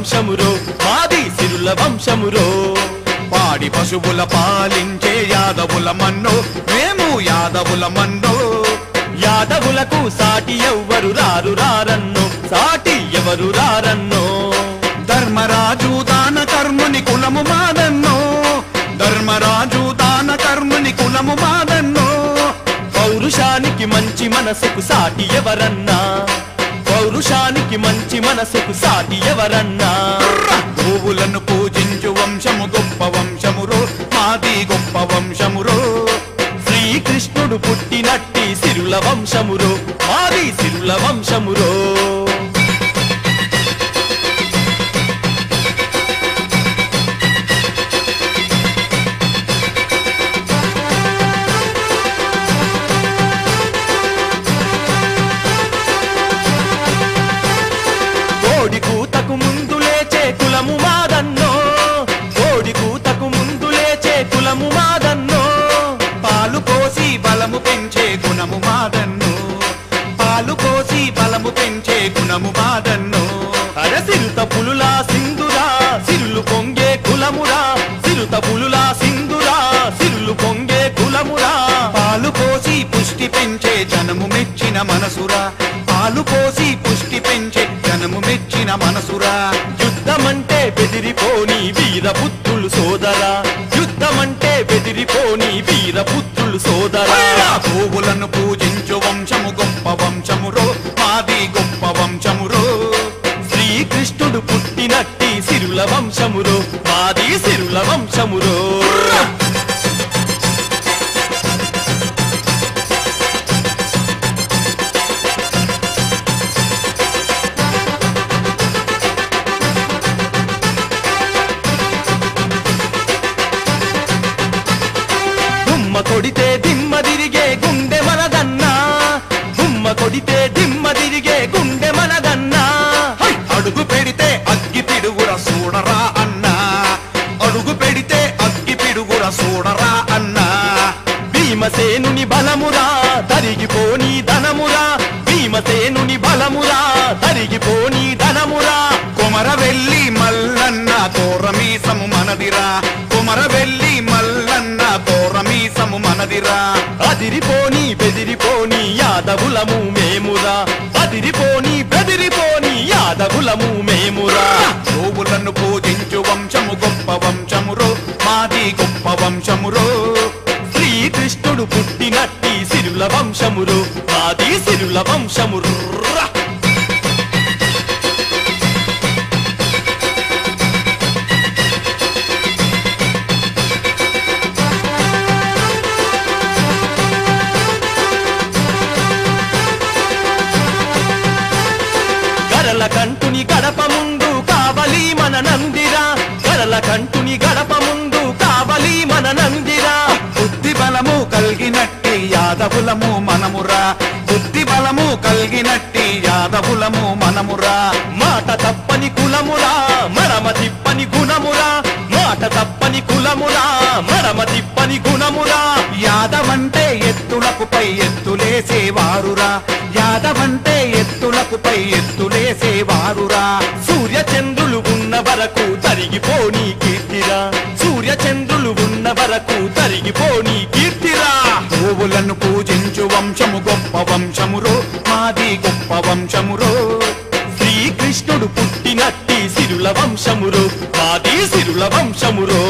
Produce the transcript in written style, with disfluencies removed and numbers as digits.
వంశమురో మాది సిరుల వంశమురో పాడి పశువుల పాలించే యాదవుల మన్నో మేము యాదవుల మన్నో యాదవులకు సాటి ఎవ్వరు రారు రారన్నో సాటి ఎవరు రారన్నో ధర్మరాజు దాన కర్ముని కులము మాదన్నో ధర్మరాజు దాన కర్ముని కులము మాదన్నో పౌరుషానికి మంచి మనసుకు సాటి ఎవరన్నా పౌరుషానికి మంచి మనసుకు సాటి ఎవరన్నా గోవులను పూజించు వంశము గొప్ప వంశమురో మాది గొప్ప వంశమురో శ్రీకృష్ణుడు పుట్టినట్టి సిరుల వంశమురో మాది సిరుల వంశమురో కోడి కూతకు ముందు లేచే కులము మాదన్నో కోడి కూతకు ముందు లేచే కులము మాదన్నో పాలు పోసి బలము పెంచే గుణము మాదన్నో పాలు పోసి బలము పెంచే గుణము మాదన్నో అరసిరుత పులులా సింధురా సిరులు పొంగే కులమురా సిరుత పులులా సింధురా సిరులు పొంగే కులమురా పాలు పోసి పుష్టి పెంచే జనము మెచ్చిన మనసురా పాలు పోసి పుష్టి పెంచే జనము మెచ్చిన మనసురా యుద్ధమంటే బెదిరిపోని వీరపుత్రులు సోదరా యుద్ధమంటే బెదిరిపోని వీరపుత్రులు సోదరా గోవులను పూజించు వంశము గొప్ప వంశమురో మాది గొప్ప వంశమురో శ్రీకృష్ణుడు పుట్టినట్టి సిరుల వంశమురో మాది సిరుల వంశమురో కొడితే దిమ్మ తిరిగే గుండె మనదన్నా గుమ్మ కొడితే దిమ్మ తిరిగే గుండె మనదన్నా అడుగు పెడితే అగ్గి పిడుగుర చూడరా అన్నా అడుగు పెడితే అగ్గి పిడుగుర చూడరా అన్నా భీమసేనుని బలమురా తరిగిపోని ధనమురా భీమసేనుని బలమురా తరిగిపోని ధనమురా కొమరవెల్లి మల్లన్న కోరమీసము మనదిరా కొమరవెల్లి మల్లన్న కోరమీసము మనదిరా అదిరిపోని బెదిరిపోని యాదవులము మేమురా అదిరిపోని బెదిరిపోని యాదవులము మేమురా గోవులను పూజించు వంశము గొప్ప వంశమురో మాది గొప్ప వంశమురో శ్రీకృష్ణుడు పుట్టినట్టి సిరుల వంశమురో మాది సిరుల వంశముర్రా కంటుని గడప ముందు కావలి మన నందిరా గరల కంటుని గడప ముందు కావలి మన నందిరా బుద్ధి బలము కలిగినట్టి యాదవులము మనమురా బుద్ధి బలము కలిగినట్టి యాదవులము మనమురా మాట తప్పని కులమురా మడమ తిప్పని గుణమురా మాట తప్పని కులమురా మడమ తిప్పని గుణమురా యాదవంటే ఎత్తులకు పై ఎత్తులేసేవారురా యాదవంటే ఎత్తులకు పై ఎత్తులేసేవారురా సూర్యచంద్రులు ఉన్న వరకు తరిగిపోని కీర్తిరా సూర్యచంద్రులు ఉన్న వరకు తరిగిపోని కీర్తిరా గోవులను పూజించు వంశము గొప్ప వంశమురో మాది గొప్ప వంశమురో శ్రీకృష్ణుడు పుట్టినట్టి సిరుల వంశమురో మాది సిరుల వంశమురో